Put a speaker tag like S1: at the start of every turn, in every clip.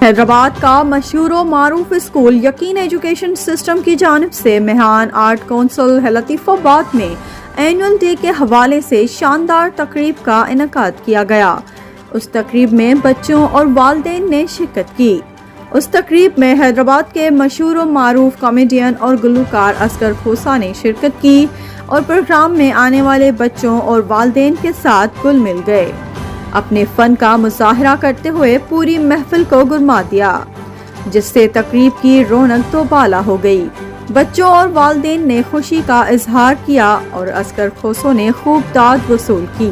S1: हैदराबाद का मशहूर व मारूफ स्कूल यकीन एजुकेशन सिस्टम की जानिब से मेहान आर्ट काउंसिल लतीफ़ाबाद में एनुअल डे के हवाले से शानदार तकरीब का इनेकाद किया गया। उस तकरीब में बच्चों और वालिदैन ने शिरकत की। उस तकरीब में हैदराबाद के मशहूर व मारूफ कॉमेडियन और गुलकार असगर खोसा ने शिरकत की और प्रोग्राम में आने वाले बच्चों और वालिदैन के साथ घुल मिल गए। अपने फन का मुजाहरा करते हुए पूरी महफिल को गुरमा दिया, जिससे तकरीब की रौनक दोबाला हो गई। बच्चों और वालिदैन ने खुशी का इजहार किया और असगर खोसो ने खूब दाद वसूल की।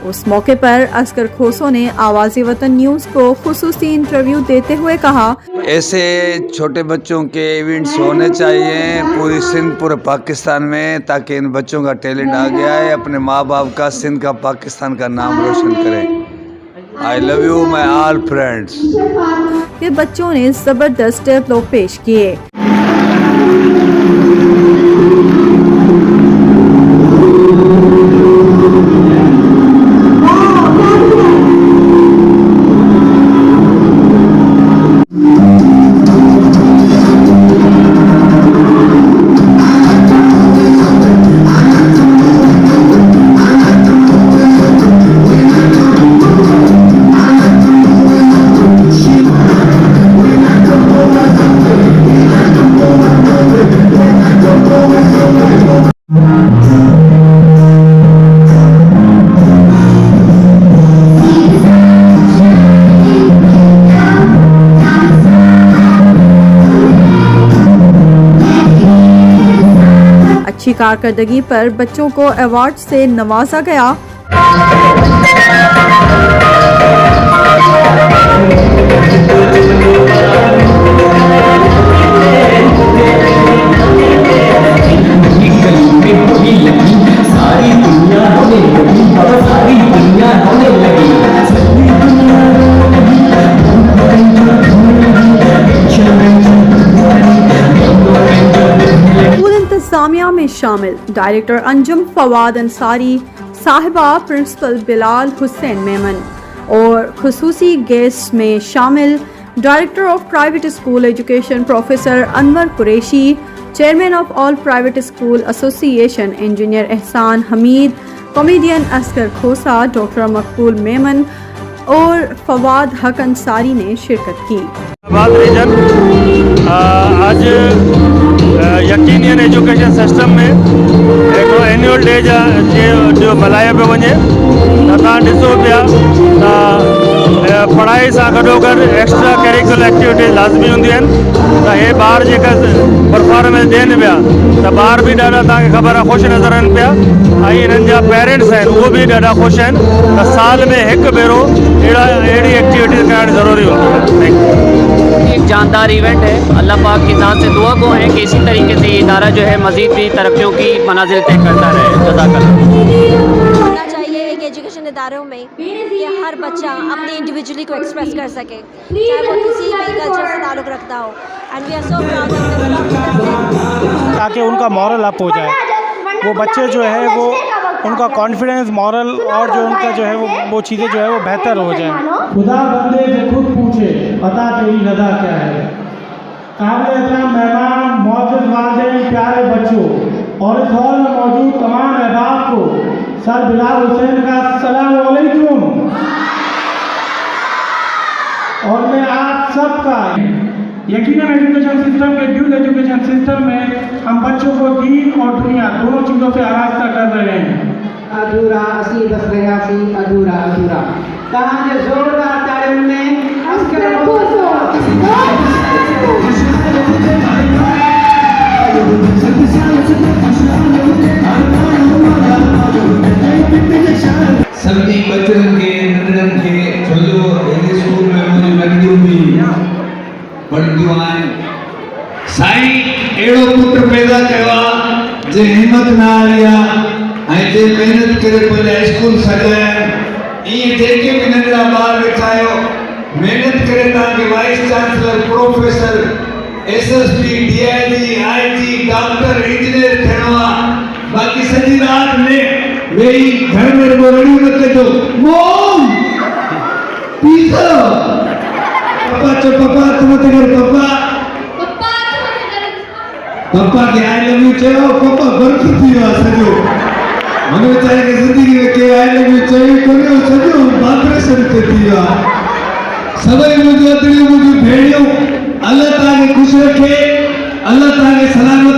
S1: उस मौके पर असगर खोसो ने आवाज़ वतन न्यूज़ को खुसूसी इंटरव्यू देते हुए कहा,
S2: ऐसे छोटे बच्चों के इवेंट्स होने चाहिए पूरी सिंध पूरे पाकिस्तान में, ताकि इन बच्चों का टैलेंट आ गया है, अपने माँ बाप का, सिंध का, पाकिस्तान का नाम रोशन करें। I love you my all friends.
S1: के बच्चों ने जबरदस्त टेबलो पेश किए। अच्छी कारकर्दगी पर बच्चों को अवार्ड से नवाजा गया। इंतजामिया में शामिल डायरेक्टर अंजुम फवाद अंसारी साहिबा, प्रिंसिपल बिलाल हुसैन मेमन और खुसूसी गेस्ट में शामिल director of private school education professor Anwar Qureshi, chairman of all private school association engineer एहसान हमीद, कॉमेडियन असगर खोसा, डॉक्टर मकबूल मेमन और फवाद हक अंसारी ने शिरकत की।
S3: आज यकीन एजुकेशन सिस्टम में हिकिड़ो एनुअल डे जो मल्हायो पियो वञे, त तव्हां ॾिसो पिया त पढ़ाई सां गॾोगॾु एक्स्ट्रा करिकुलर एक्टिविटीज़ लाज़मी हूंदियूं आहिनि। त हे ॿार जेका परफॉर्मेंस ॾियनि पिया त ॿार बि ॾाढा तव्हांखे ख़बर आहे ख़ुशि नज़र अचनि पिया, ऐं हिननि जा पेरेंट्स आहिनि उहो बि ॾाढा ख़ुशि आहिनि। त साल में हिकु भेरो अहिड़ी एक्टिविटीज़ करणु ज़रूरी हूंदी आहे।
S4: एक जानदार इवेंट है। अल्लाह पाक की ज़ात से दुआ गो है कि इसी तरीके से ये इदारा जो है मज़ीद भी तरक्कियों की मनाजिल तय करता रहे। जज़ाकल्लाह।
S5: होना चाहिए एक एजुकेशन इदारों में कि हर बच्चा अपनी इंडिविजुअली को एक्सप्रेस कर सके, चाहे वो किसी भी कल्चर से ताल्लुक़ रखता हो। And we are so proud
S6: ताकि उनका मॉरल अप हो जाए, वो बच्चे जो है वो उनका कॉन्फिडेंस, मॉरल और जो उनका जो है वो चीज़ें जो है वो बेहतर हो जाए।
S7: खुदा बंदे से खुद पूछे बता तेरी रज़ा क्या है। काबिल एहतराम मेहमान, मौजूद वालिदैन, प्यारे बच्चों और इस हॉल में मौजूद तमाम अहबाब को सर बिलाल हुसैन का अस्सलाम वालेकुम। और मैं आप सबका यकीनन एजुकेशन सिस्टम के ड्यूल एजुकेशन सिस्टम में हम बच्चों को दीन और दुनिया दोनों चीज़ों से आरास्ता कर रहे हैं।
S8: अधूरा असी बस गया सी अधूरा अधूरा तव्हांजे ज़ोरदार तालियुनि में असगर खोसो।
S9: सभी बच्चों के नंढड़नि खे छोजो हिन स्कूल में मुंहिंजी नंढियूं बि पढ़ंदियूं आहिनि। साईं अहिड़ो पुटु पैदा कयो आहे जे हिमत न हारी आहे ऐं जे महिनत करे पंहिंजा स्कूल सजाया आहिनि। ईअं जेके बि नंढड़ा ॿार वेठा आहियो, महिनत करे तव्हांखे vice chancellor, professor, SSP, DIG, IG, doctor, engineer थियणो आहे। बाक़ी सॼी राति में वेही घर में रड़ियूं न कजो, मोम पीज़ा पापा चो पप्पा तुम ते कर पप्पा पप्पा के आई लव यू चयो पप्पा बर्फ थी वा सजो मने वीचारे के जिंदगी में के आई लव यू चयो कोने सजो वाइब्रेशन ते थी वा सभई मुझे अतड़ी मुझे भेड़ियो अल्लाह ताके खुश रखे अल्लाह ताके सलामत